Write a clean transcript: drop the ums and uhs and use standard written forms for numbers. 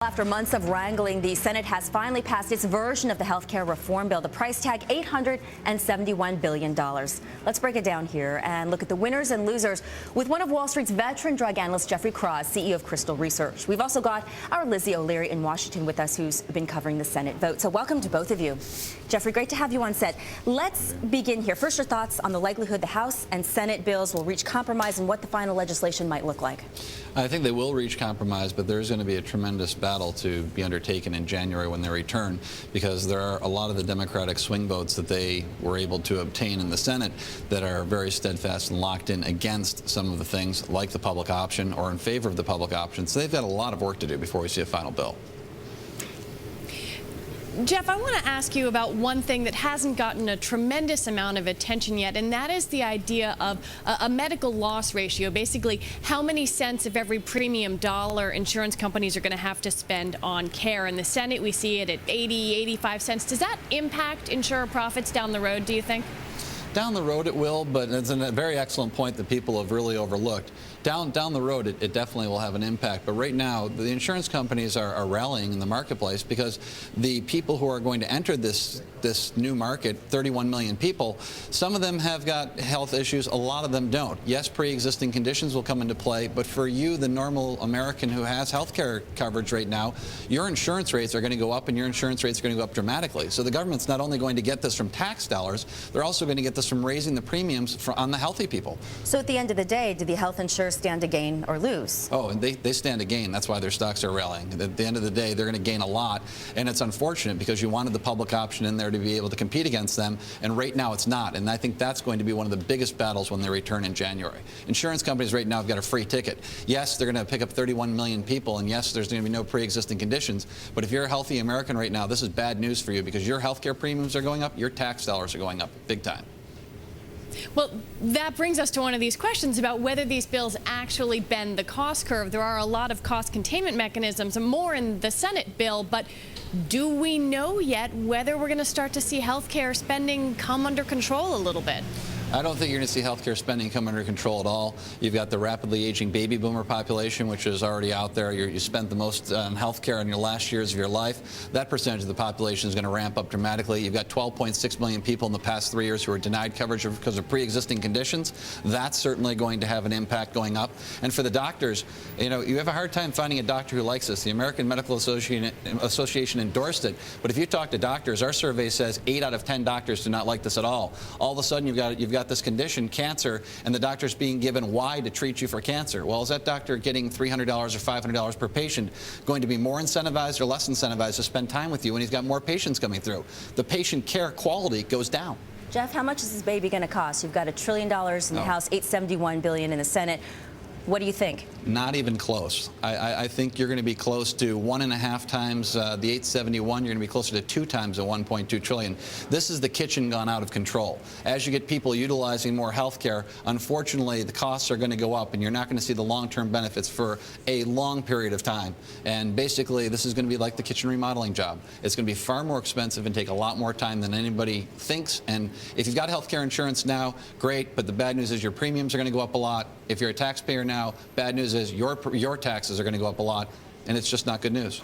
After months of wrangling, the Senate has finally passed its version of the health care reform bill. The price tag, $871 billion. Let's break it down here and look at the winners and losers with one of Wall Street's veteran drug analysts, Jeffrey Kraws, CEO of Crystal Research. We've also got our Lizzie O'Leary in Washington with us, who's been covering the Senate vote. So welcome to both of you. Jeffrey, great to have you on set. Let's begin here. First, your thoughts on the likelihood the House and Senate bills will reach compromise and what the final legislation might look like. I think they will reach compromise, but there's going to be a tremendous battle to be undertaken in January when they return, because there are a lot of the Democratic swing votes that they were able to obtain in the Senate that are very steadfast and locked in against some of the things like the public option or in favor of the public option. So they've got a lot of work to do before we see a final bill. Jeff, I want to ask you about one thing that hasn't gotten a tremendous amount of attention yet, and that is the idea of a medical loss ratio, basically how many cents of every premium dollar insurance companies are going to have to spend on care. In the Senate, we see it at 80, 85 cents. Does that impact insurer profits down the road, do you think? Down the road it will, but it's a very excellent point that people have really overlooked. Down the road it definitely will have an impact, but right now the insurance companies are rallying in the marketplace because the people who are going to enter this new market, 31 million people, some of them have got health issues, a lot of them don't. Yes, pre-existing conditions will come into play, but for you, the normal American who has health care coverage right now, your insurance rates are going to go up and your insurance rates are going to go up dramatically. So the government's not only going to get this from tax dollars, they're also going to get this from raising the premiums on the healthy people. So at the end of the day, do the health insurers stand to gain or lose? Oh, and they stand to gain. That's why their stocks are rallying. At the end of the day, they're going to gain a lot, and it's unfortunate because you wanted the public option in there to be able to compete against them, and right now it's not. And I think that's going to be one of the biggest battles when they return in January. Insurance companies right now have got a free ticket. Yes, they're going to pick up 31 million people, and yes, there's going to be no pre-existing conditions, but if you're a healthy American right now, this is bad news for you because your health care premiums are going up, your tax dollars are going up big time. Well, that brings us to one of these questions about whether these bills actually bend the cost curve. There are a lot of cost containment mechanisms, more in the Senate bill, but do we know yet whether we're going to start to see health care spending come under control a little bit? I don't think you're going to see healthcare spending come under control at all. You've got the rapidly aging baby boomer population, which is already out there. You spent the most on healthcare in your last years of your life. That percentage of the population is going to ramp up dramatically. You've got 12.6 million people in the past 3 years who are denied coverage because of pre-existing conditions. That's certainly going to have an impact going up. And for the doctors, you have a hard time finding a doctor who likes this. The American Medical Association endorsed it. But if you talk to doctors, our survey says 8 out of 10 doctors do not like this at all. All of a sudden, you've got this condition, cancer, and the doctor's being given why to treat you for cancer. Well, is that doctor getting $300 or $500 per patient going to be more incentivized or less incentivized to spend time with you when he's got more patients coming through? The patient care quality goes down. Jeff, how much is this baby going to cost? You've got $1 trillion in the House, $871 billion in the Senate. What do you think? Not even close. I think you're going to be close to 1.5 times the 871. You're going to be closer to 2 times the 1.2 trillion. This is the kitchen gone out of control. As you get people utilizing more health care, unfortunately, the costs are going to go up, and you're not going to see the long-term benefits for a long period of time. And basically, this is going to be like the kitchen remodeling job. It's going to be far more expensive and take a lot more time than anybody thinks. And if you've got health care insurance now, great, but the bad news is your premiums are going to go up a lot. If you're a taxpayer now, bad news is your taxes are going to go up a lot, and it's just not good news.